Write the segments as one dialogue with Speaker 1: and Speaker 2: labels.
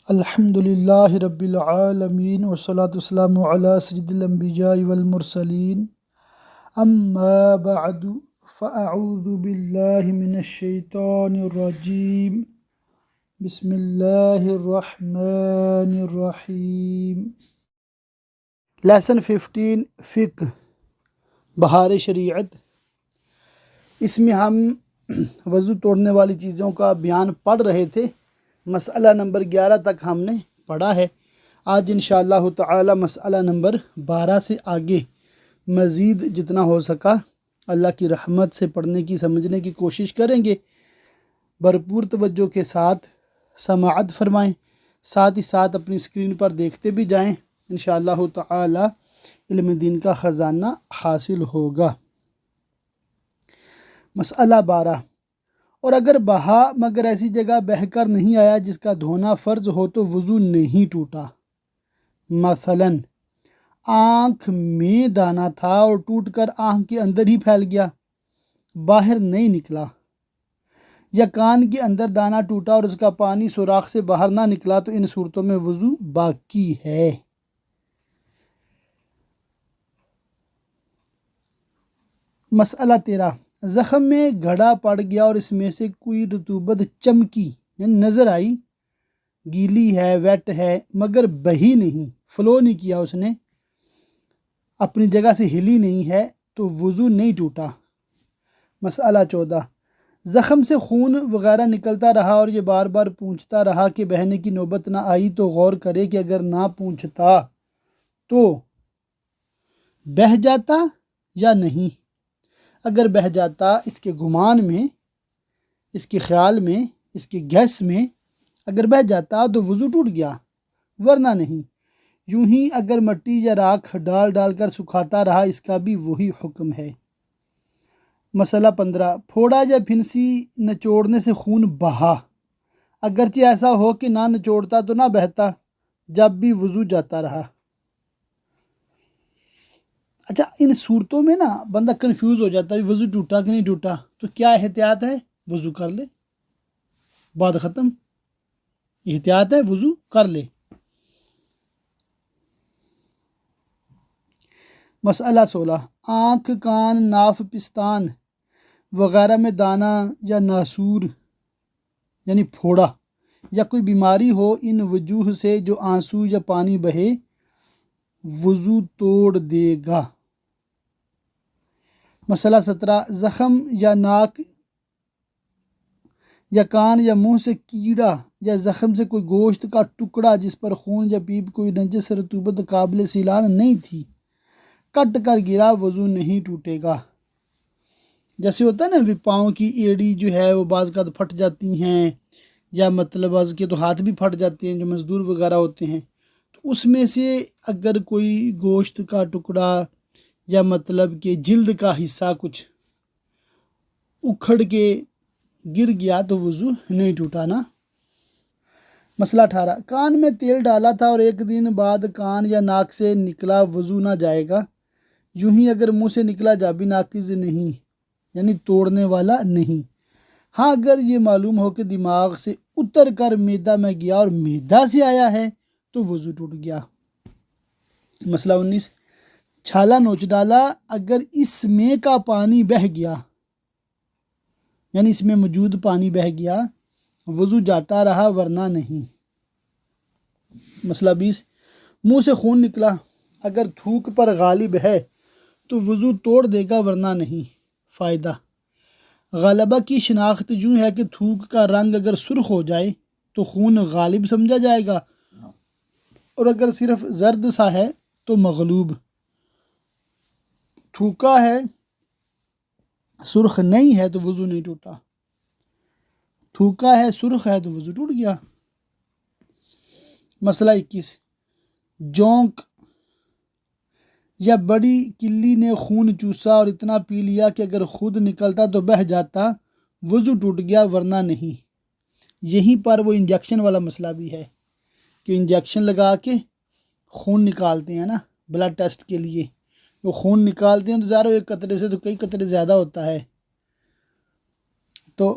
Speaker 1: الحمد للہ رب العالمین والصلاة والسلام علی سید الانبیاء والمرسلین اما بعد فاعوذ باللہ من الشیطان الرجیم بسم اللہ الرحمن الرحیم۔ لیسن 15 فقہ بہار شریعت۔ اس میں ہم وضو توڑنے والی چیزوں کا بیان پڑھ رہے تھے۔ مسئلہ نمبر 11 تک ہم نے پڑھا ہے۔ آج انشاءاللہ تعالی مسئلہ نمبر 12 سے آگے مزید جتنا ہو سکا اللہ کی رحمت سے پڑھنے کی سمجھنے کی کوشش کریں گے۔ بھرپور توجہ کے ساتھ سماعت فرمائیں، ساتھ ہی ساتھ اپنی اسکرین پر دیکھتے بھی جائیں۔ انشاءاللہ تعالی علم دین کا خزانہ حاصل ہوگا۔ مسئلہ 12، اور اگر بہا مگر ایسی جگہ بہہ کر نہیں آیا جس کا دھونا فرض ہو تو وضو نہیں ٹوٹا۔ مثلاً آنکھ میں دانہ تھا اور ٹوٹ کر آنکھ کے اندر ہی پھیل گیا، باہر نہیں نکلا، یا کان کے اندر دانہ ٹوٹا اور اس کا پانی سوراخ سے باہر نہ نکلا، تو ان صورتوں میں وضو باقی ہے۔ مسئلہ 13، زخم میں گھڑا پڑ گیا اور اس میں سے کوئی رطوبت چمکی یعنی نظر آئی، گیلی ہے، ویٹ ہے، مگر بہی نہیں، فلو نہیں کیا، اس نے اپنی جگہ سے ہلی نہیں ہے، تو وضو نہیں ٹوٹا۔ مسئلہ 14، زخم سے خون وغیرہ نکلتا رہا اور یہ بار بار پوچھتا رہا کہ بہنے کی نوبت نہ آئی، تو غور کرے کہ اگر نہ پوچھتا تو بہہ جاتا یا نہیں۔ اگر بہہ جاتا اس کے گمان میں، اس کے خیال میں، اس کے گیس میں، اگر بہہ جاتا تو وضو ٹوٹ گیا، ورنہ نہیں۔ یوں ہی اگر مٹی یا راکھ ڈال ڈال کر سکھاتا رہا، اس کا بھی وہی حکم ہے۔ مسئلہ 15، پھوڑا یا پھنسی نچوڑنے سے خون بہا، اگرچہ ایسا ہو کہ نہ نچوڑتا تو نہ بہتا، جب بھی وضو جاتا رہا۔ اچھا، ان صورتوں میں نا بندہ کنفیوز ہو جاتا ہے، وضو ٹوٹا کہ نہیں ٹوٹا، تو کیا احتیاط ہے؟ وضو کر لے، بات ختم۔ احتیاط ہے، وضو کر لے۔ مسئلہ 16، آنکھ، کان، ناف، پستان وغیرہ میں دانہ یا ناسور یعنی پھوڑا یا کوئی بیماری ہو، ان وجوہ سے جو آنسو یا پانی بہے وضو توڑ دے گا۔ مسئلہ 17، زخم یا ناک یا کان یا منہ سے کیڑا یا زخم سے کوئی گوشت کا ٹکڑا جس پر خون یا پیپ کوئی نجس رطوبت قابل سیلان نہیں تھی کٹ کر گرا، وضو نہیں ٹوٹے گا۔ جیسے ہوتا ہے نا، پاؤں کی ایڑی جو ہے وہ بعض کا پھٹ جاتی ہیں، یا مطلب بعض کے تو ہاتھ بھی پھٹ جاتے ہیں جو مزدور وغیرہ ہوتے ہیں، تو اس میں سے اگر کوئی گوشت کا ٹکڑا یا مطلب کہ جلد کا حصہ کچھ اکھڑ کے گر گیا تو وضو نہیں ٹوٹا نا۔ مسئلہ 18، کان میں تیل ڈالا تھا اور ایک دن بعد کان یا ناک سے نکلا، وضو نہ جائے گا۔ یوں ہی اگر منہ سے نکلا جا بھی ناقض نہیں یعنی توڑنے والا نہیں۔ ہاں اگر یہ معلوم ہو کہ دماغ سے اتر کر معدہ میں گیا اور معدہ سے آیا ہے تو وضو ٹوٹ گیا۔ مسئلہ 19، چھالا نوچ ڈالا، اگر اس میں کا پانی بہہ گیا یعنی اس میں موجود پانی بہہ گیا، وضو جاتا رہا ورنہ نہیں۔ مسئلہ 20، منہ سے خون نکلا، اگر تھوک پر غالب ہے تو وضو توڑ دے گا ورنہ نہیں۔ فائدہ، غلبہ کی شناخت یوں ہے کہ تھوک کا رنگ اگر سرخ ہو جائے تو خون غالب سمجھا جائے گا، اور اگر صرف زرد سا ہے تو مغلوب۔ تھوکا ہے، سرخ نہیں ہے تو وضو نہیں ٹوٹا، تھوکا ہے، سرخ ہے تو وضو ٹوٹ گیا۔ مسئلہ 21، جونک یا بڑی کلی نے خون چوسا اور اتنا پی لیا کہ اگر خود نکلتا تو بہہ جاتا، وضو ٹوٹ گیا ورنہ نہیں۔ یہیں پر وہ انجیکشن والا مسئلہ بھی ہے کہ انجیکشن لگا کے خون نکالتے ہیں نا بلڈ ٹیسٹ کے لیے، وہ خون نکالتے ہیں تو ظاہر ایک قطرے سے تو کئی قطرے زیادہ ہوتا ہے، تو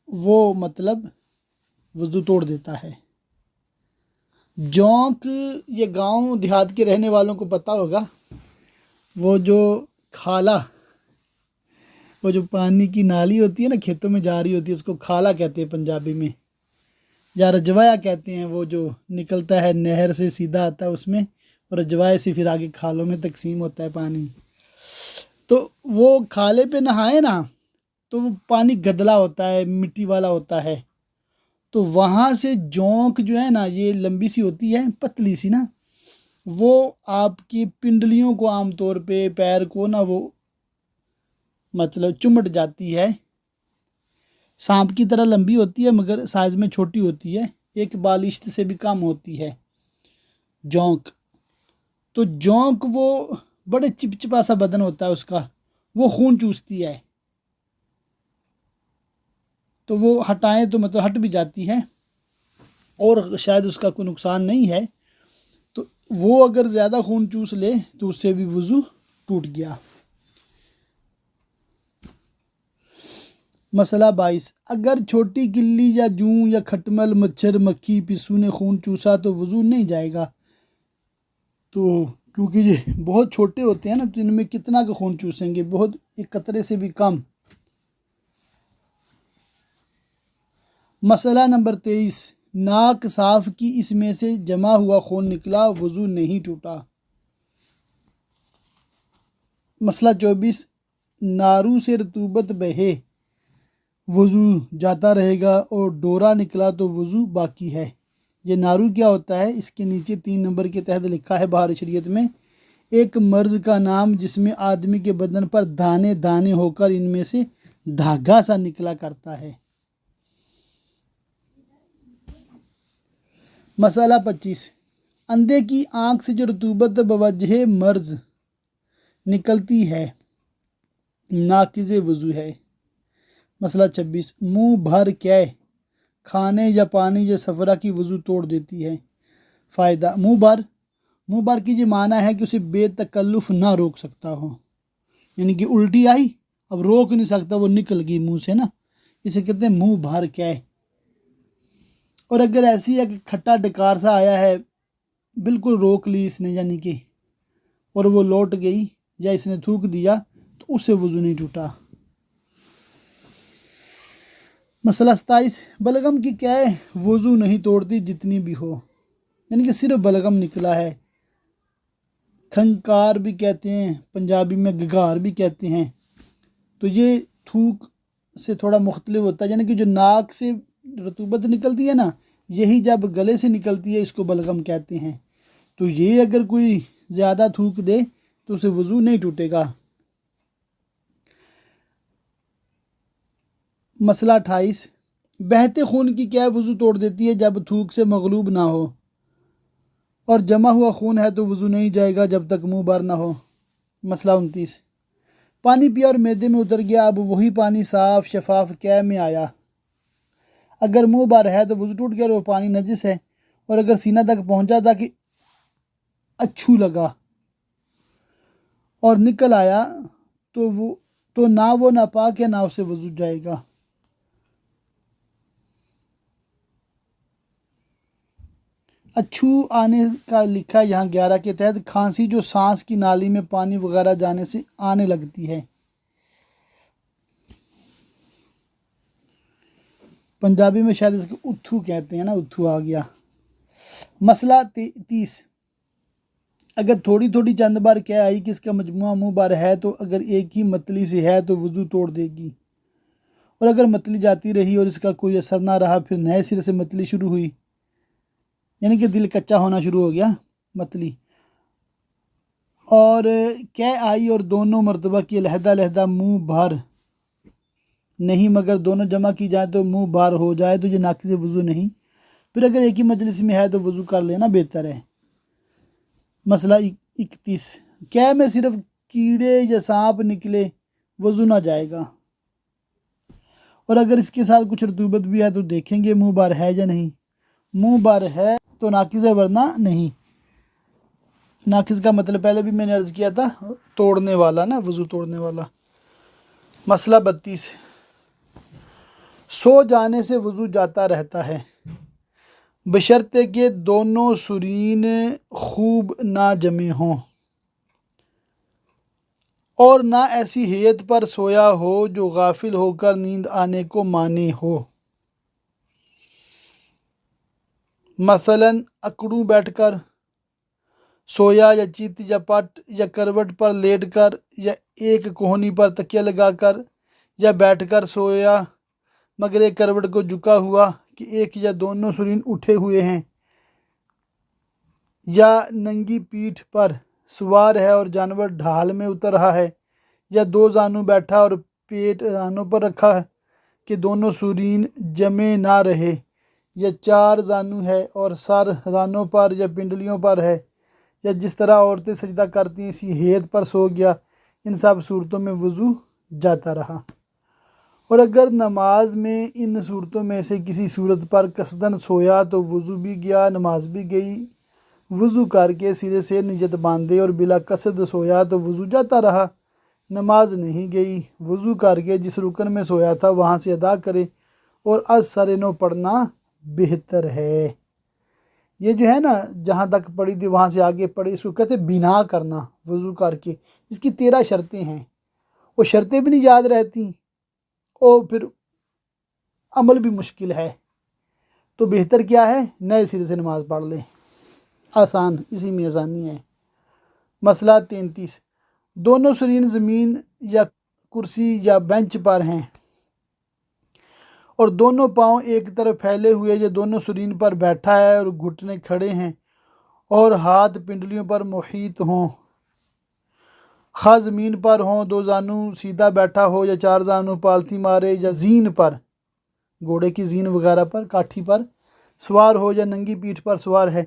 Speaker 1: وہ مطلب وضو توڑ دیتا ہے۔ جونک، یہ گاؤں دیہات کے رہنے والوں کو پتہ ہوگا، وہ جو کھالا، وہ جو پانی کی نالی ہوتی ہے نا کھیتوں میں جا رہی ہوتی ہے، اس کو کھالا کہتے ہیں پنجابی میں، یا رجوایا کہتے ہیں، وہ جو نکلتا ہے نہر سے سیدھا آتا ہے اس میں، اور رجوائے سے پھر آگے کھالوں میں تقسیم ہوتا ہے پانی. تو وہ کھالے پہ نہائے نا تو وہ پانی گدلا ہوتا ہے، مٹی والا ہوتا ہے. تو وہاں سے جونک جو ہے نا، یہ لمبی سی ہوتی ہے، پتلی سی نا، وہ آپ کی پنڈلیوں کو عام طور پہ، پیر کو نا، وہ مطلب چمٹ جاتی ہے. سانپ کی طرح لمبی ہوتی ہے مگر سائز میں چھوٹی ہوتی ہے، ایک بالشت سے بھی کم ہوتی ہے جونک. تو جونک وہ بڑے چپچپا سا بدن ہوتا ہے اس کا، وہ خون چوستی ہے. تو وہ ہٹائیں تو مطلب ہٹ بھی جاتی ہے، اور شاید اس کا کوئی نقصان نہیں ہے. تو وہ اگر زیادہ خون چوس لے تو اس سے بھی وضو ٹوٹ گیا. مسئلہ 22، اگر چھوٹی گلی یا جوں یا کھٹمل، مچھر، مکھی، پسو نے خون چوسا تو وضو نہیں جائے گا. تو کیونکہ یہ بہت چھوٹے ہوتے ہیں نا، تو ان میں کتنا کا خون چوسیں گے، بہت، ایک قطرے سے بھی کم. مسئلہ نمبر 23، ناک صاف کی، اس میں سے جمع ہوا خون نکلا، وضو نہیں ٹوٹا. مسئلہ 24، نارو سے رطوبت بہے، وضو جاتا رہے گا، اور ڈورا نکلا تو وضو باقی ہے. یہ نارو کیا ہوتا ہے؟ اس کے نیچے 3 نمبر کے تحت لکھا ہے بہار شریعت میں، ایک مرض کا نام جس میں آدمی کے بدن پر دانے دانے ہو کر ان میں سے دھاگا سا نکلا کرتا ہے. مسئلہ 25، اندھے کی آنکھ سے جو رطوبت بوجہ مرض نکلتی ہے، ناقض وضو ہے. مسئلہ 26، منہ بھر کے کھانے یا پانی یا سفرہ کی وضو توڑ دیتی ہے. فائدہ، منہ بھر کی یہ معنی ہے کہ اسے بے تکلف نہ روک سکتا ہو، یعنی کہ الٹی آئی، اب روک نہیں سکتا، وہ نکل گئی منہ سے نا، اسے کہتے ہیں منہ بھر کے. اور اگر ایسی ہے کہ کھٹا ڈکار سا آیا ہے، بالکل روک لی اس نے، یعنی کہ، اور وہ لوٹ گئی یا اس نے تھوک دیا، تو اسے وضو نہیں ٹوٹا. مسئلہ 27، بلغم کی کیا ہے؟ وضو نہیں توڑتی جتنی بھی ہو، یعنی کہ صرف بلغم نکلا ہے. کھنکار بھی کہتے ہیں، پنجابی میں گگار بھی کہتے ہیں. تو یہ تھوک سے تھوڑا مختلف ہوتا ہے، یعنی کہ جو ناک سے رطوبت نکلتی ہے نا، یہی جب گلے سے نکلتی ہے اس کو بلغم کہتے ہیں. تو یہ اگر کوئی زیادہ تھوک دے تو اسے وضو نہیں ٹوٹے گا. مسئلہ 28، بہتے خون کی کیا وضو توڑ دیتی ہے؟ جب تھوک سے مغلوب نہ ہو، اور جمع ہوا خون ہے تو وضو نہیں جائے گا جب تک منہ بھر نہ ہو. مسئلہ 29، پانی پیا اور معدے میں اتر گیا، اب وہی پانی صاف شفاف کیا میں آیا، اگر منہ بھر ہے تو وضو ٹوٹ گیا اور وہ پانی نجس ہے، اور اگر سینہ تک پہنچا تھا کہ اچھو لگا اور نکل آیا تو نہ وہ ناپاک ہے، نہ اسے وضو جائے گا. اچھو آنے کا لکھا ہے یہاں 11 کے تحت، کھانسی جو سانس کی نالی میں پانی وغیرہ جانے سے آنے لگتی ہے. پنجابی میں شاید اس کو اتھو کہتے ہیں نا، اتھو آ گیا. مسئلہ 30، اگر تھوڑی تھوڑی چند بار کیا آئی کہ اس کا مجموعہ منہ بھر ہے، تو اگر ایک ہی متلی سے ہے تو وضو توڑ دے گی، اور اگر متلی جاتی رہی اور اس کا کوئی اثر نہ رہا، پھر نئے سرے سے متلی شروع ہوئی، یعنی کہ دل کچا ہونا شروع ہو گیا، متلی، اور کیا آئی اور دونوں مرتبہ کی علیحدہ علیحدہ منہ بھر نہیں، مگر دونوں جمع کی جائے تو منہ بھر ہو جائے، تو یہ ناقص وضو نہیں. پھر اگر ایک ہی مجلس میں ہے تو وضو کر لینا بہتر ہے. مسئلہ 31، کیا میں صرف کیڑے یا سانپ نکلے وضو نہ جائے گا، اور اگر اس کے ساتھ کچھ رطوبت بھی ہے تو دیکھیں گے منہ بھر ہے یا نہیں. منہ بھر ہے تو ناقص ہے، ورنہ نہیں. ناقص کا مطلب پہلے بھی میں نے عرض کیا تھا، توڑنے والا نا، وضو توڑنے والا. مسئلہ 32، سو جانے سے وضو جاتا رہتا ہے، بشرطے کہ دونوں سرین خوب نہ جمے ہوں اور نہ ایسی ہیئت پر سویا ہو جو غافل ہو کر نیند آنے کو مانے ہو، مثلاً اکڑوں بیٹھ کر سویا یا چیت یا پٹ یا کروٹ پر لیٹ کر یا ایک کوہنی پر تکیہ لگا کر یا بیٹھ کر سویا مگر ایک کروٹ کو جھکا ہوا کہ ایک یا دونوں سرین اٹھے ہوئے ہیں، یا ننگی پیٹھ پر سوار ہے اور جانور ڈھال میں اتر رہا ہے، یا دو زانو بیٹھا اور پیٹ رانوں پر رکھا ہے کہ دونوں سرین جمے نہ رہے، یا چار زانو ہے اور سر رانوں پر یا پنڈلیوں پر ہے، یا جس طرح عورتیں سجدہ کرتی ہیں اسی ہیئت پر سو گیا، ان سب صورتوں میں وضو جاتا رہا۔ اور اگر نماز میں ان صورتوں میں سے کسی صورت پر قصدن سویا تو وضو بھی گیا، نماز بھی گئی۔ وضو کر کے سرے سے نیت باندھے اور بلا قصد سویا تو وضو جاتا رہا، نماز نہیں گئی۔ وضو کر کے جس رکن میں سویا تھا وہاں سے ادا کرے اور از سر نو پڑھنا بہتر ہے۔ یہ جو ہے نا جہاں تک پڑھی تھی وہاں سے آگے پڑھی، اس کو کہتے بنا کرنا وضو کر کے۔ اس کی 13 شرطیں ہیں، وہ شرطیں بھی نہیں یاد رہتی اور پھر عمل بھی مشکل ہے، تو بہتر کیا ہے نئے سرے سے نماز پڑھ لیں، آسان، اسی میں آسانی ہے۔ مسئلہ 33، دونوں سرین زمین یا کرسی یا بینچ پر ہیں اور دونوں پاؤں ایک طرف پھیلے ہوئے یا دونوں سرین پر بیٹھا ہے اور گھٹنے کھڑے ہیں اور ہاتھ پنڈلیوں پر محیط ہوں، خواہ زمین پر ہوں، دو زانو سیدھا بیٹھا ہو یا چار زانو پالتی مارے یا زین پر، گھوڑے کی زین وغیرہ پر، کاٹھی پر سوار ہو یا ننگی پیٹھ پر سوار ہے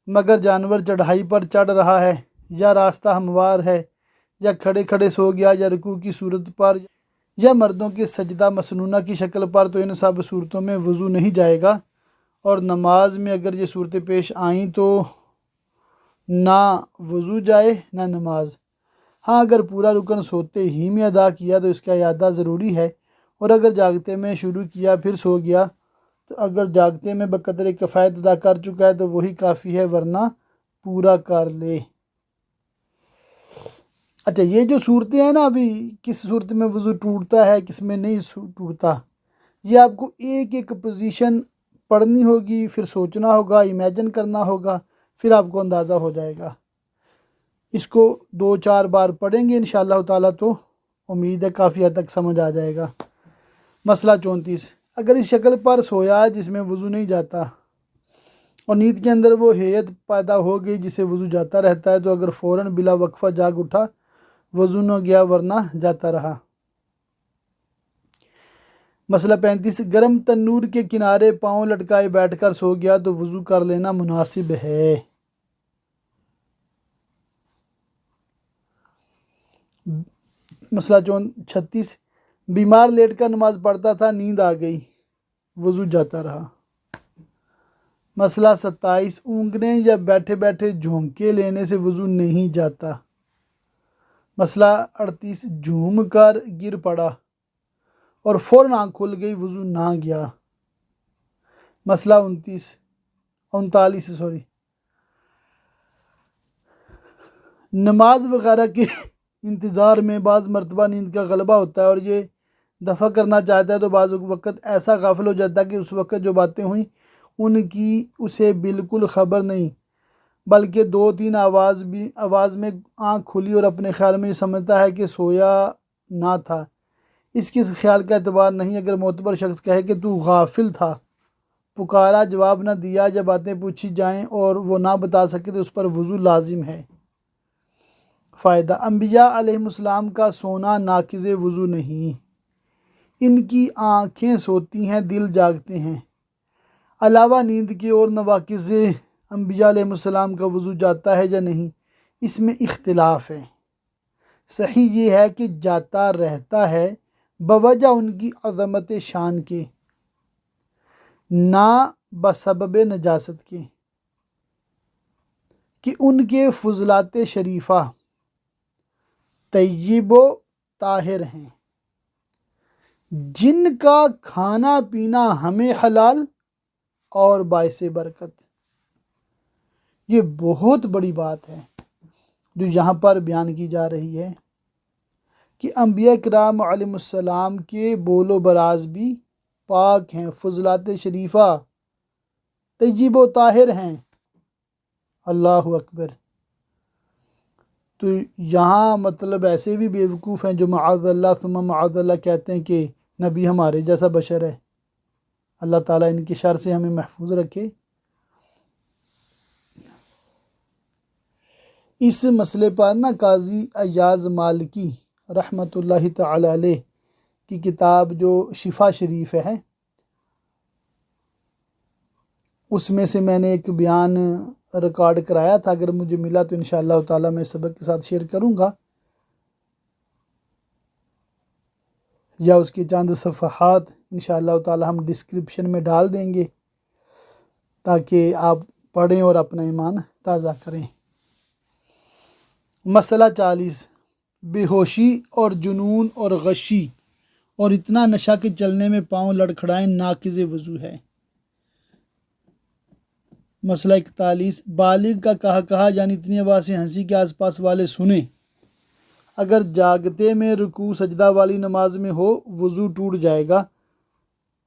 Speaker 1: مگر جانور چڑھائی پر چڑھ رہا ہے یا راستہ ہموار ہے، یا کھڑے کھڑے سو گیا یا رکوع کی صورت پر یا مردوں کے سجدہ مسنونہ کی شکل پر، تو ان سب صورتوں میں وضو نہیں جائے گا۔ اور نماز میں اگر یہ صورتیں پیش آئیں تو نہ وضو جائے نہ نماز۔ ہاں اگر پورا رکن سوتے ہی میں ادا کیا تو اس کا اعادہ ضروری ہے، اور اگر جاگتے میں شروع کیا پھر سو گیا تو اگر جاگتے میں بقدر کفایت ادا کر چکا ہے تو وہی کافی ہے، ورنہ پورا کر لے۔ اچھا، یہ جو صورتیں ہیں نا، ابھی کس صورت میں وضو ٹوٹتا ہے کس میں نہیں ٹوٹتا، یہ آپ کو ایک ایک پوزیشن پڑھنی ہوگی، پھر سوچنا ہوگا، امیجن کرنا ہوگا، پھر آپ کو اندازہ ہو جائے گا۔ اس کو 2-4 بار پڑھیں گے انشاءاللہ تعالیٰ تو امید ہے کافی حد تک سمجھ آ جائے گا۔ مسئلہ 34، اگر اس شکل پر سویا جس میں وضو نہیں جاتا اور نیند کے اندر وہ ہیئت پیدا ہو گئی جسے وضو جاتا رہتا ہے، تو اگر فوراً بلا وقفہ جاگ اٹھا وضو نہ گیا ورنہ جاتا رہا۔ مسئلہ 35، گرم تنور کے کنارے پاؤں لٹکائے بیٹھ کر سو گیا تو وضو کر لینا مناسب ہے۔ مسئلہ 36، بیمار لیٹ کر نماز پڑھتا تھا، نیند آ گئی، وضو جاتا رہا۔ مسئلہ 27، اونگنے یا بیٹھے بیٹھے جھونکے لینے سے وضو نہیں جاتا۔ مسئلہ 38، جھوم کر گر پڑا اور فوراً آنکھ کھل گئی، وضو نہ گیا۔ مسئلہ 39، نماز وغیرہ کے انتظار میں بعض مرتبہ نیند کا غلبہ ہوتا ہے اور یہ دفع کرنا چاہتا ہے تو بعض وقت ایسا غافل ہو جاتا ہے کہ اس وقت جو باتیں ہوئیں ان کی اسے بالکل خبر نہیں، بلکہ 2-3 آواز میں آنکھ کھلی اور اپنے خیال میں یہ سمجھتا ہے کہ سویا نہ تھا۔ اس کے خیال کا اعتبار نہیں۔ اگر معتبر شخص کہے کہ تو غافل تھا، پکارا جواب نہ دیا، یا باتیں پوچھی جائیں اور وہ نہ بتا سکے تو اس پر وضو لازم ہے۔ فائدہ، انبیاء علیہ السلام کا سونا ناقض وضو نہیں، ان کی آنکھیں سوتی ہیں، دل جاگتے ہیں۔ علاوہ نیند کے اور نواقض انبیاء علیہ السلام کا وضو جاتا ہے یا نہیں، اس میں اختلاف ہے۔ صحیح یہ ہے کہ جاتا رہتا ہے بوجہ ان کی عظمت شان کے، نہ بسبب نجاست کے، کہ ان کے فضلات شریفہ طیب و طاہر ہیں، جن کا کھانا پینا ہمیں حلال اور باعث برکت۔ یہ بہت بڑی بات ہے جو یہاں پر بیان کی جا رہی ہے کہ انبیاء کرام علیہ السلام کے بول و براز بھی پاک ہیں، فضلات شریفہ طیب و طاہر ہیں۔ اللہ اکبر۔ تو یہاں مطلب ایسے بھی بیوقوف ہیں جو معاذ اللہ ثم معاذ اللہ کہتے ہیں کہ نبی ہمارے جیسا بشر ہے۔ اللہ تعالیٰ ان کی شر سے ہمیں محفوظ رکھے۔ اس مسئلے پر نا قاضی ایاز مالکی رحمۃ اللہ تعالی علیہ کی کتاب جو شفا شریف ہے، اس میں سے میں نے ایک بیان ریکارڈ کرایا تھا، اگر مجھے ملا تو انشاءاللہ تعالیٰ میں سبق کے ساتھ شیئر کروں گا، یا اس کے چند صفحات انشاءاللہ تعالیٰ ہم ڈسکرپشن میں ڈال دیں گے تاکہ آپ پڑھیں اور اپنا ایمان تازہ کریں۔ مسئلہ 40، بے ہوشی اور جنون اور غشی اور اتنا نشہ کہ چلنے میں پاؤں لڑکھڑائیں ناقض وضو ہے۔ مسئلہ 41، بالغ کا کہا یعنی اتنی آواز سے ہنسی کے آس پاس والے سنیں، اگر جاگتے میں رکوع سجدہ والی نماز میں ہو وضو ٹوٹ جائے گا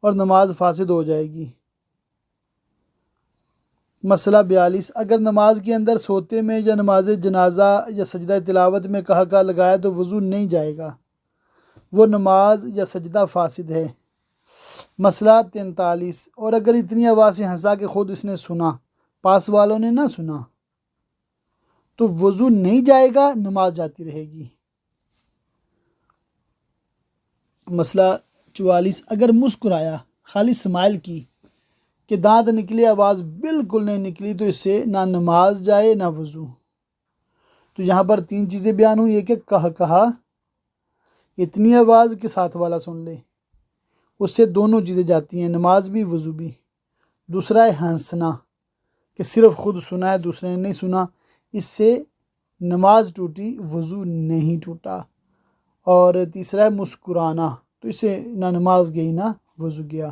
Speaker 1: اور نماز فاسد ہو جائے گی۔ مسئلہ 42، اگر نماز کے اندر سوتے میں یا نماز جنازہ یا سجدہ تلاوت میں کہا لگایا تو وضو نہیں جائے گا، وہ نماز یا سجدہ فاسد ہے۔ مسئلہ 43، اور اگر اتنی آواز سے ہنسا کہ خود اس نے سنا، پاس والوں نے نہ سنا، تو وضو نہیں جائے گا، نماز جاتی رہے گی۔ مسئلہ 44، اگر مسکرایا، خالی اسمائل کی کہ دانت نکلے آواز بالکل نہیں نکلی تو اس سے نہ نماز جائے نہ وضو۔ تو یہاں پر 3 چیزیں بیان ہوئی، ایک کہا اتنی آواز کے ساتھ والا سن لے، اس سے دونوں چیزیں جاتی ہیں، نماز بھی وضو بھی۔ دوسرا ہے ہنسنا کہ صرف خود سنا ہے دوسرے نے نہیں سنا، اس سے نماز ٹوٹی وضو نہیں ٹوٹا۔ اور تیسرا ہے مسکرانا، تو اس سے نہ نماز گئی نہ وضو گیا۔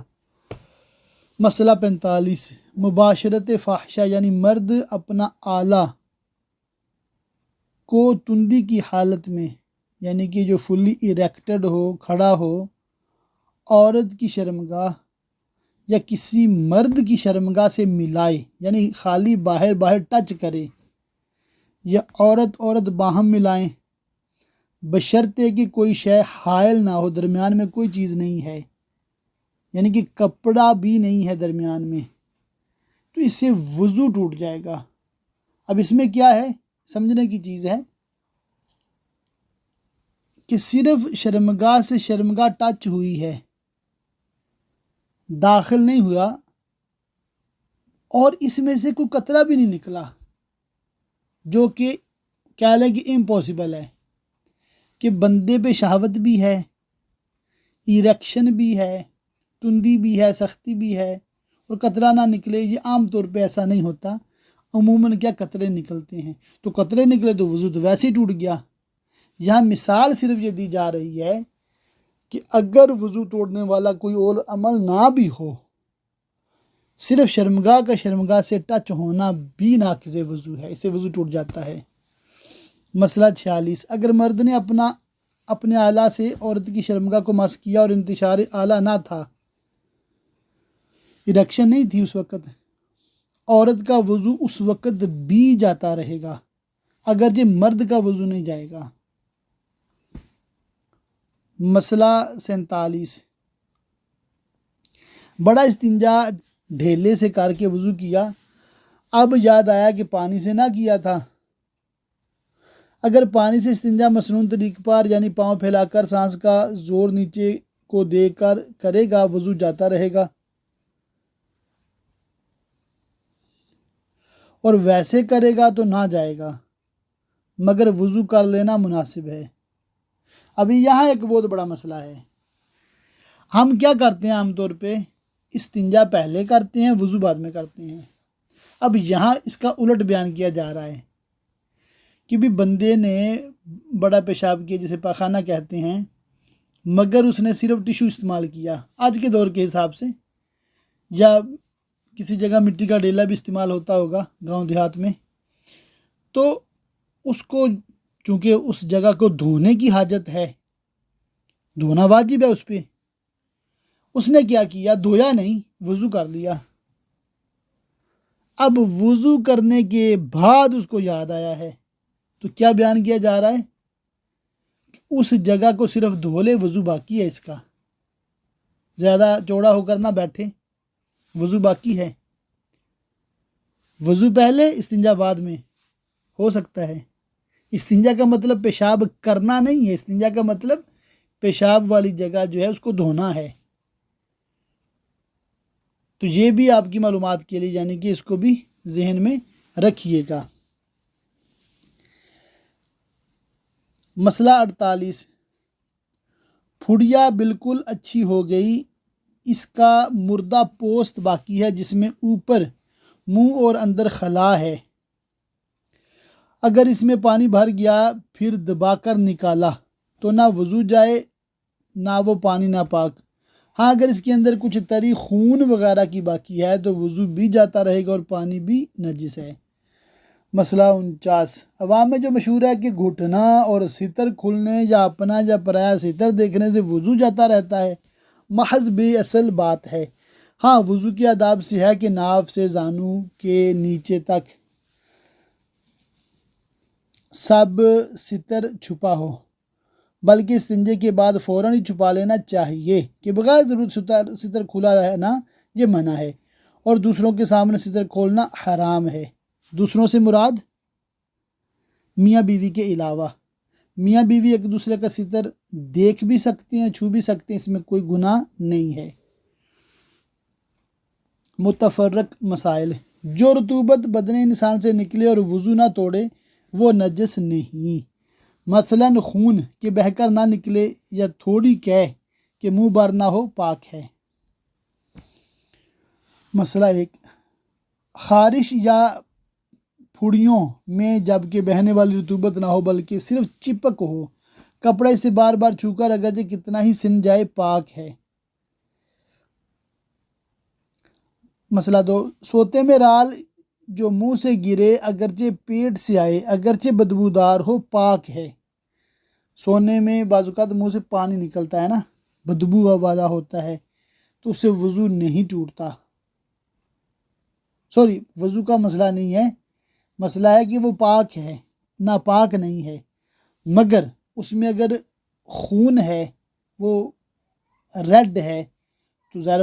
Speaker 1: مسئلہ 45، مباشرت فاحشہ یعنی مرد اپنا آلہ کو تندی کی حالت میں، یعنی کہ جو فلی ایریکٹڈ ہو، کھڑا ہو، عورت کی شرمگاہ یا کسی مرد کی شرمگاہ سے ملائے، یعنی خالی باہر ٹچ کرے، یا عورت باہم ملائیں، بشرطے کہ کوئی شے حائل نہ ہو، درمیان میں کوئی چیز نہیں ہے، یعنی کہ کپڑا بھی نہیں ہے درمیان میں، تو اس سے وضو ٹوٹ جائے گا۔ اب اس میں کیا ہے سمجھنے کی چیز ہے کہ صرف شرمگاہ سے شرمگاہ ٹچ ہوئی ہے، داخل نہیں ہوا، اور اس میں سے کوئی قطرہ بھی نہیں نکلا، جو کہ کہہ لیں کہ امپاسبل ہے کہ بندے پہ شہوت بھی ہے، ایریکشن بھی ہے، تندی بھی ہے، سختی بھی ہے، اور قطرہ نہ نکلے۔ یہ عام طور پہ ایسا نہیں ہوتا، عموماً کیا قطرے نکلتے ہیں، تو قطرے نکلے تو وضو تو ویسے ہی ٹوٹ گیا۔ یہاں مثال صرف یہ دی جا رہی ہے کہ اگر وضو توڑنے والا کوئی اور عمل نہ بھی ہو، صرف شرمگاہ کا شرمگاہ سے ٹچ ہونا بھی ناقض وضو ہے، اسے وضو ٹوٹ جاتا ہے۔ مسئلہ 46، اگر مرد نے اپنے آلہ سے عورت کی شرمگاہ کو مس کیا اور انتشار آلہ نہ تھا، اریکشن نہیں تھی اس وقت، عورت کا وضو اس وقت بھی جاتا رہے گا، اگرچہ مرد کا وضو نہیں جائے گا۔ مسئلہ 47، بڑا استنجا ڈھیلے سے کر کے وضو کیا، اب یاد آیا کہ پانی سے نہ کیا تھا۔ اگر پانی سے استنجا مسنون طریق پر یعنی پاؤں پھیلا کر سانس کا زور نیچے کو دے کر کرے گا، وضو جاتا رہے گا، اور ویسے کرے گا تو نہ جائے گا، مگر وضو کر لینا مناسب ہے۔ ابھی یہاں ایک بہت بڑا مسئلہ ہے، ہم کیا کرتے ہیں عام طور پہ استنجا پہلے کرتے ہیں، وضو بعد میں کرتے ہیں۔ اب یہاں اس کا الٹ بیان کیا جا رہا ہے کہ بھی بندے نے بڑا پیشاب کیا جسے پاخانہ کہتے ہیں، مگر اس نے صرف ٹیشو استعمال کیا آج کے دور کے حساب سے، یا کسی جگہ مٹی کا ڈیلا بھی استعمال ہوتا ہوگا گاؤں دیہات میں، تو اس کو چونکہ اس جگہ کو دھونے کی حاجت ہے، دھونا واجب ہے اس پہ، اس نے کیا کیا، دھویا نہیں، وضو کر لیا۔ اب وضو کرنے کے بعد اس کو یاد آیا ہے، تو کیا بیان کیا جا رہا ہے، اس جگہ کو صرف دھو لے، وضو باقی ہے اس کا، زیادہ چوڑا ہو کر نہ بیٹھے، وضو باقی ہے۔ وضو پہلے استنجا بعد میں ہو سکتا ہے۔ استنجا کا مطلب پیشاب کرنا نہیں ہے، استنجا کا مطلب پیشاب والی جگہ جو ہے اس کو دھونا ہے۔ تو یہ بھی آپ کی معلومات کے لیے، یعنی کہ اس کو بھی ذہن میں رکھیے گا۔ مسئلہ 48، پھڑیا بالکل اچھی ہو گئی، اس کا مردہ پوست باقی ہے جس میں اوپر منہ اور اندر خلا ہے، اگر اس میں پانی بھر گیا پھر دبا کر نکالا تو نہ وضو جائے نہ وہ پانی ناپاک۔ ہاں اگر اس کے اندر کچھ تری خون وغیرہ کی باقی ہے تو وضو بھی جاتا رہے گا اور پانی بھی نجس ہے۔ مسئلہ 49، عوام میں جو مشہور ہے کہ گھٹنا اور ستر کھلنے یا اپنا یا پرایا ستر دیکھنے سے وضو جاتا رہتا ہے، محض بے اصل بات ہے۔ ہاں وضو کے آداب سے ہے کہ ناف سے زانو کے نیچے تک سب ستر چھپا ہو، بلکہ استنجے کے بعد فوراً ہی چھپا لینا چاہیے کہ بغیر ضرورت ستر کھلا رہنا یہ منع ہے، اور دوسروں کے سامنے ستر کھولنا حرام ہے۔ دوسروں سے مراد میاں بیوی کے علاوہ، میاں بیوی ایک دوسرے کا ستر دیکھ بھی سکتے ہیں، چھو بھی سکتے ہیں، اس میں کوئی گناہ نہیں ہے۔ متفرق مسائل، جو رطوبت بدن انسان سے نکلے اور وضو نہ توڑے وہ نجس نہیں، مثلاً خون کہ بہہ کر نہ نکلے یا تھوڑی قے کہ منہ بھر نہ ہو، پاک ہے۔ مسئلہ 1، خارش یا پھڑیوں میں جب کہ بہنے والی رطوبت نہ ہو بلکہ صرف چپک ہو، کپڑے سے بار بار چھو کر اگرچہ کتنا ہی سن جائے پاک ہے۔ مسئلہ 2، سوتے میں رال جو منہ سے گرے اگرچہ پیٹ سے آئے اگرچہ بدبودار ہو، پاک ہے۔ سونے میں بعض اوقات منہ سے پانی نکلتا ہے نا، بدبو والا ہوتا ہے، تو اس سے وضو نہیں ٹوٹتا، وضو کا مسئلہ نہیں ہے، مسئلہ ہے کہ وہ پاک ہے، ناپاک نہیں ہے، مگر اس میں اگر خون ہے، وہ ریڈ ہے، تو ظاہر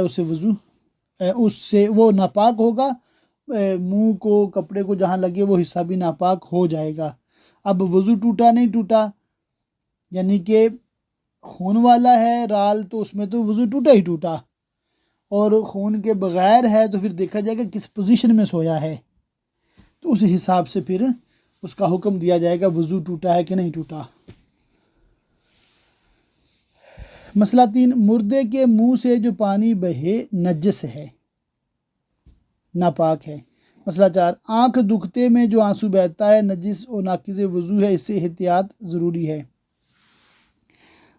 Speaker 1: اس سے وہ ناپاک ہوگا، منہ کو کپڑے کو جہاں لگے وہ حصہ بھی ناپاک ہو جائے گا۔ اب وضو ٹوٹا نہیں ٹوٹا، یعنی کہ خون والا ہے رال تو اس میں تو وضو ٹوٹا ہی ٹوٹا، اور خون کے بغیر ہے تو پھر دیکھا جائے گا کس پوزیشن میں سویا ہے، تو اس حساب سے پھر اس کا حکم دیا جائے گا وضو ٹوٹا ہے کہ نہیں ٹوٹا۔ مسئلہ 3، مردے کے منہ سے جو پانی بہے نجس ہے، ناپاک ہے۔ مسئلہ 4، آنکھ دکھتے میں جو آنسو بہتا ہے نجس اور ناقض وضو ہے، اس سے احتیاط ضروری ہے۔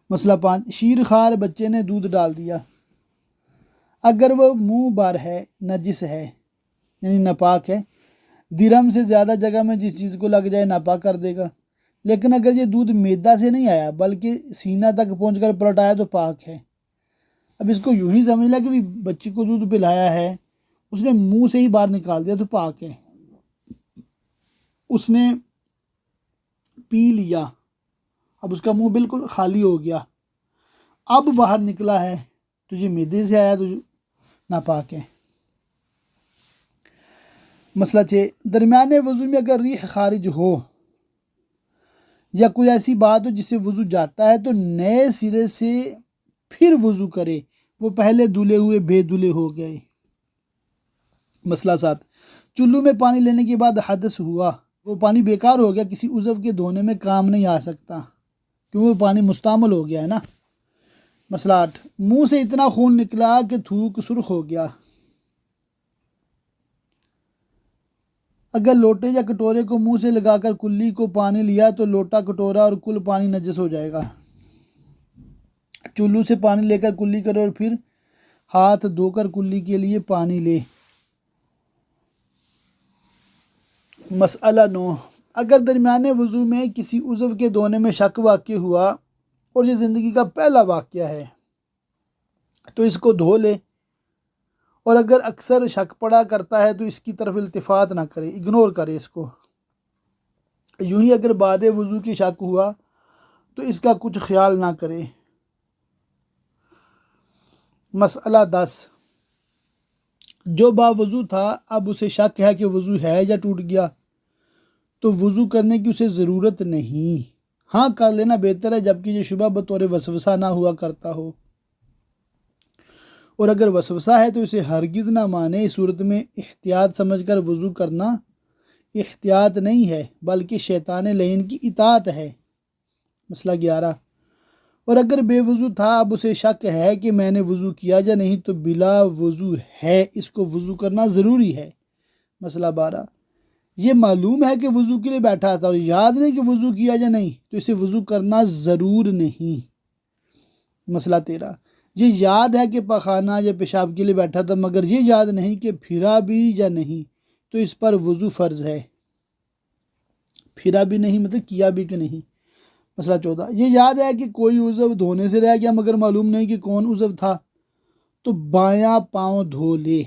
Speaker 1: مسئلہ 5، شیر خوار بچے نے دودھ ڈال دیا، اگر وہ منہ بر ہے نجس ہے یعنی ناپاک ہے، درہم سے زیادہ جگہ میں جس چیز کو لگ جائے ناپاک کر دے گا، لیکن اگر یہ دودھ میدا سے نہیں آیا بلکہ سینہ تک پہنچ کر پلٹ آیا تو پاک ہے۔ اب اس کو یوں ہی سمجھ لیا کہ بچی کو دودھ پلایا ہے، اس نے منہ سے ہی باہر نکال دیا تو پاک ہے۔ اس نے پی لیا، اب اس کا منہ بالکل خالی ہو گیا، اب باہر نکلا ہے تو یہ میدے سے آیا تو ناپاک ہے۔ مسئلہ 6، درمیانے وضو میں اگر ریح خارج ہو یا کوئی ایسی بات ہو جس سے وضو جاتا ہے تو نئے سرے سے پھر وضو کرے، وہ پہلے دھلے ہوئے بے دھلے ہو گئے۔ مسئلہ 7، چلو میں پانی لینے کے بعد حدث ہوا، وہ پانی بیکار ہو گیا، کسی عضو کے دھونے میں کام نہیں آ سکتا کیونکہ وہ پانی مستعمل ہو گیا ہے نا۔ مسئلہ 8، منہ سے اتنا خون نکلا کہ تھوک سرخ ہو گیا، اگر لوٹے یا کٹورے کو منہ سے لگا کر کلی کو پانی لیا تو لوٹا کٹورا اور کل پانی نجس ہو جائے گا۔ چلو سے پانی لے کر کلی کرے اور پھر ہاتھ دھو کر کلی کے لیے پانی لے، مسئلہ 9، اگر درمیان وضو میں کسی عضو کے دھونے میں شک واقع ہوا اور یہ زندگی کا پہلا واقعہ ہے تو اس کو دھو لے، اور اگر اکثر شک پڑا کرتا ہے تو اس کی طرف التفات نہ کرے، اگنور کرے اس کو۔ یوں ہی اگر بعد وضو کی شک ہوا تو اس کا کچھ خیال نہ کرے۔ مسئلہ 10، جو باوضو تھا اب اسے شک ہے کہ وضو ہے یا ٹوٹ گیا تو وضو کرنے کی اسے ضرورت نہیں، ہاں کر لینا بہتر ہے جبکہ یہ شبہ بطور وسوسہ نہ ہوا کرتا ہو، اور اگر وسوسہ ہے تو اسے ہرگز نہ مانے۔ اس صورت میں احتیاط سمجھ کر وضو کرنا احتیاط نہیں ہے بلکہ شیطان لعین کی اطاعت ہے۔ مسئلہ 11، اور اگر بے وضو تھا اب اسے شک ہے کہ میں نے وضو کیا یا نہیں تو بلا وضو ہے، اس کو وضو کرنا ضروری ہے۔ مسئلہ 12، یہ معلوم ہے کہ وضو کے لیے بیٹھا تھا اور یاد نہیں کہ وضو کیا یا نہیں تو اسے وضو کرنا ضرور نہیں۔ مسئلہ 13، یہ یاد ہے کہ پخانہ یا پیشاب کے لیے بیٹھا تھا مگر یہ یاد نہیں کہ پھرا بھی یا نہیں تو اس پر وضو فرض ہے۔ پھرا بھی نہیں مطلب کیا بھی کہ نہیں۔ مسئلہ 14، یہ یاد ہے کہ کوئی عضو دھونے سے رہ گیا مگر معلوم نہیں کہ کون عضو تھا تو بایاں پاؤں دھو لے۔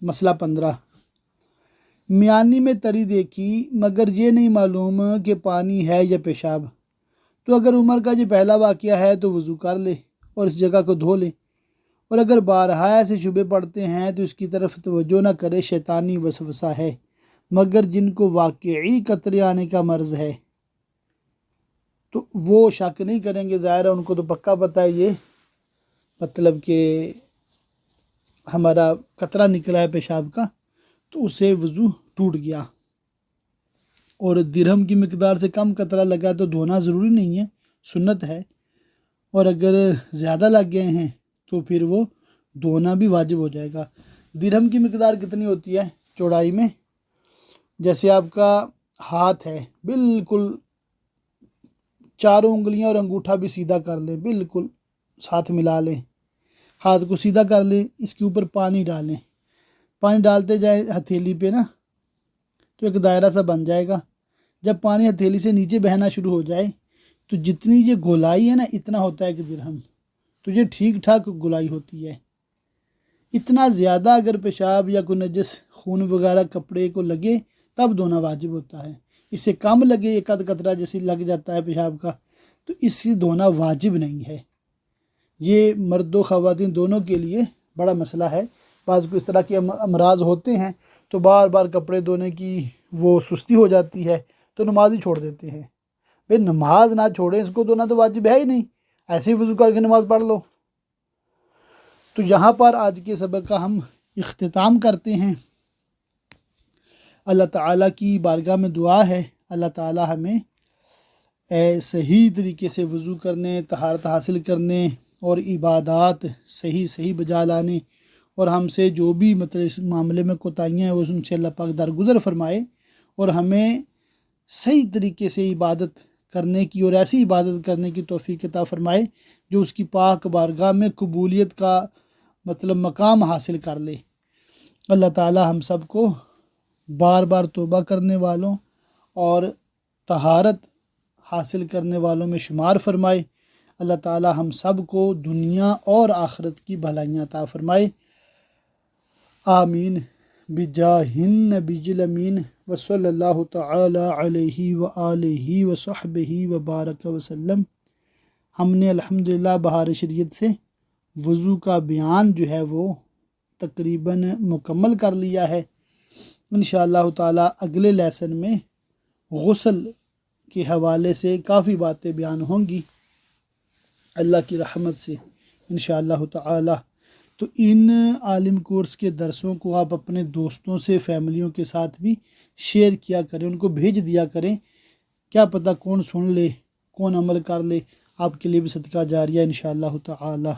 Speaker 1: مسئلہ 15، میانی میں تری دیکھی مگر یہ نہیں معلوم کہ پانی ہے یا پیشاب تو اگر عمر کا یہ پہلا واقعہ ہے تو وضو کر لے اور اس جگہ کو دھو لے، اور اگر بارہا ایسے شبے پڑتے ہیں تو اس کی طرف توجہ نہ کرے، شیطانی وسوسہ ہے، مگر جن کو واقعی قطرے آنے کا مرض ہے تو وہ شک نہیں کریں گے، ظاہر ہے ان کو تو پکا پتہ ہے یہ مطلب کہ ہمارا قطرہ نکلا ہے پیشاب کا تو اسے وضو ٹوٹ گیا، اور درہم کی مقدار سے کم قطرہ لگا تو دھونا ضروری نہیں ہے، سنت ہے، اور اگر زیادہ لگ گئے ہیں تو پھر وہ دھونا بھی واجب ہو جائے گا۔ درہم کی مقدار کتنی ہوتی ہے چوڑائی میں؟ جیسے آپ کا ہاتھ ہے بالکل 4 انگلیاں اور انگوٹھا بھی سیدھا کر لیں، بالکل ساتھ ملا لیں، ہاتھ کو سیدھا کر لیں، اس کے اوپر پانی ڈالیں، پانی ڈالتے جائیں ہتھیلی پہ نا تو ایک دائرہ سا بن جائے گا۔ جب پانی ہتھیلی سے نیچے بہنا شروع ہو جائے تو جتنی یہ گولائی ہے نا اتنا ہوتا ہے کہ درہم، تو یہ ٹھیک ٹھاک گولائی ہوتی ہے۔ اتنا زیادہ اگر پیشاب یا کوئی نجس خون وغیرہ کپڑے کو لگے تب دھونا واجب ہوتا ہے، اس سے کم لگے ایک آدھ قطرہ جیسے لگ جاتا ہے پیشاب کا تو اس سے دھونا واجب نہیں ہے۔ یہ مرد و خواتین دونوں کے لیے بڑا مسئلہ ہے، بعض کو اس طرح کے امراض ہوتے ہیں تو بار بار کپڑے دھونے کی وہ سستی ہو جاتی ہے تو نماز ہی چھوڑ دیتے ہیں۔ بھئی نماز نہ چھوڑیں، اس کو دھونا تو واجب ہے ہی نہیں، ایسے ہی وضو کر کے نماز پڑھ لو۔ تو یہاں پر آج کے سبق کا ہم اختتام کرتے ہیں۔ اللہ تعالیٰ کی بارگاہ میں دعا ہے اللہ تعالیٰ ہمیں صحیح طریقے سے وضو کرنے، طہارت حاصل کرنے اور عبادات صحیح بجا لانے، اور ہم سے جو بھی مطلب اس معاملے میں کوتاہیاں ہیں وہ ان سے اللہ پاک درگزر فرمائے، اور ہمیں صحیح طریقے سے عبادت کرنے کی اور ایسی عبادت کرنے کی توفیق عطا فرمائے جو اس کی پاک بارگاہ میں قبولیت کا مطلب مقام حاصل کر لے۔ اللہ تعالی ہم سب کو بار بار توبہ کرنے والوں اور طہارت حاصل کرنے والوں میں شمار فرمائے۔ اللہ تعالی ہم سب کو دنیا اور آخرت کی بھلائیاں عطا فرمائے، آمین بجاہ النبی الامین وصلی اللہ تعالی علیہ وآلہ وصحبہ وبارک وسلم۔ ہم نے الحمدللہ بہار شریعت سے وضو کا بیان جو ہے وہ تقریباً مکمل کر لیا ہے۔ انشاءاللہ تعالی اگلے لیسن میں غسل کے حوالے سے کافی باتیں بیان ہوں گی اللہ کی رحمت سے انشاءاللہ تعالی۔ تو ان عالم کورس کے درسوں کو آپ اپنے دوستوں سے، فیملیوں کے ساتھ بھی شیئر کیا کریں، ان کو بھیج دیا کریں، کیا پتہ کون سن لے، کون عمل کر لے، آپ کے لیے بھی صدقہ جاریہ انشاءاللہ تعالی۔